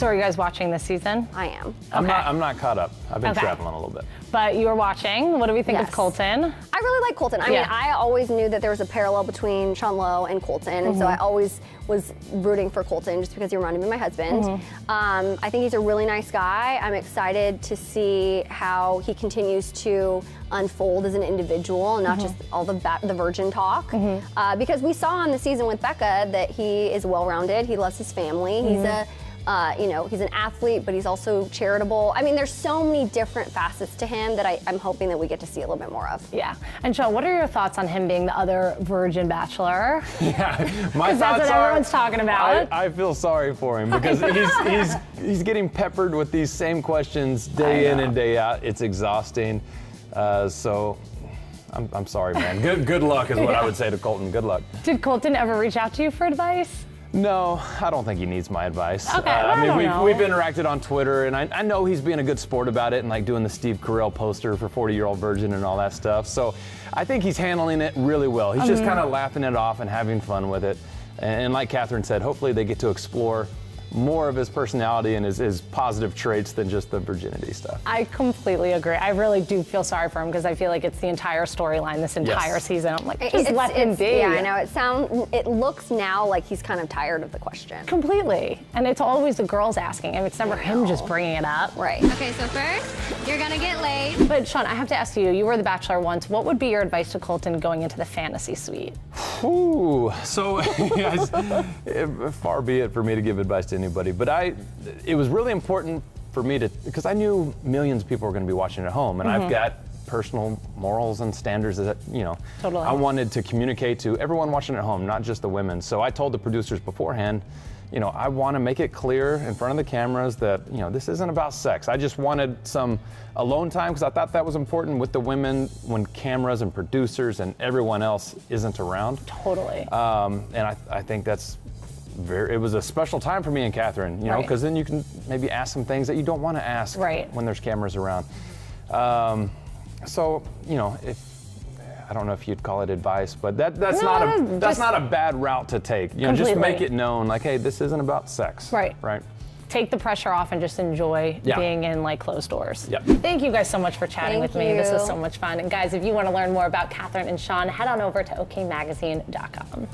So are you guys watching this season? I am. I'm not caught up. I've been traveling a little bit. But you're watching. What do we think of Colton? I really like Colton. I mean, I always knew that there was a parallel between Lowe and Colton, and so I always was rooting for Colton just because he reminded me of my husband. I think he's a really nice guy. I'm excited to see how he continues to unfold as an individual and not just all the virgin talk. Because we saw on the season with Becca that he is well-rounded. He loves his family. He's a you know, he's an athlete, but he's also charitable. I mean, there's so many different facets to him that I'm hoping that we get to see a little bit more of. Yeah. And Sean, what are your thoughts on him being the other virgin bachelor? Yeah, my thoughts that's what everyone's talking about. I feel sorry for him because he's getting peppered with these same questions day in and day out. It's exhausting. So I'm sorry, man. Good luck is what I would say to Colton. Good luck. Did Colton ever reach out to you for advice? No, I don't think he needs my advice. Okay, I mean, we've interacted on Twitter, and I know he's being a good sport about it and like doing the Steve Carell poster for 40-Year-Old Virgin and all that stuff. So I think he's handling it really well. He's just kind of laughing it off and having fun with it. And like Catherine said, hopefully they get to explore more of his personality and his positive traits than just the virginity stuff. I completely agree. I really do feel sorry for him because I feel like it's the entire storyline this entire season. I'm like, just let him be. Yeah, I know. It looks now like he's kind of tired of the question. Completely. And it's always the girls asking him. It's never him just bringing it up. Right. Okay, so first, you're gonna get laid. But Sean, I have to ask you, you were the Bachelor once. What would be your advice to Colton going into the fantasy suite? Ooh, so guys, far be it for me to give advice to anybody, but it was really important for me because I knew millions of people were going to be watching at home, and I've got personal morals and standards that, you know, I wanted to communicate to everyone watching at home, not just the women. So I told the producers beforehand, you know, I want to make it clear in front of the cameras that, you know, this isn't about sex. I just wanted some alone time because I thought that was important with the women when cameras and producers and everyone else isn't around. Totally. And I think that's it was a special time for me and Catherine, you know, because then you can maybe ask some things that you don't want to ask when there's cameras around. So, you know, I don't know if you'd call it advice, but that's not a bad route to take. You know, just make it known, like, hey, this isn't about sex. Right. Take the pressure off and just enjoy being in like closed doors. Yep. Thank you guys so much for chatting with me. This was so much fun. And guys, if you want to learn more about Catherine and Sean, head on over to okmagazine.com.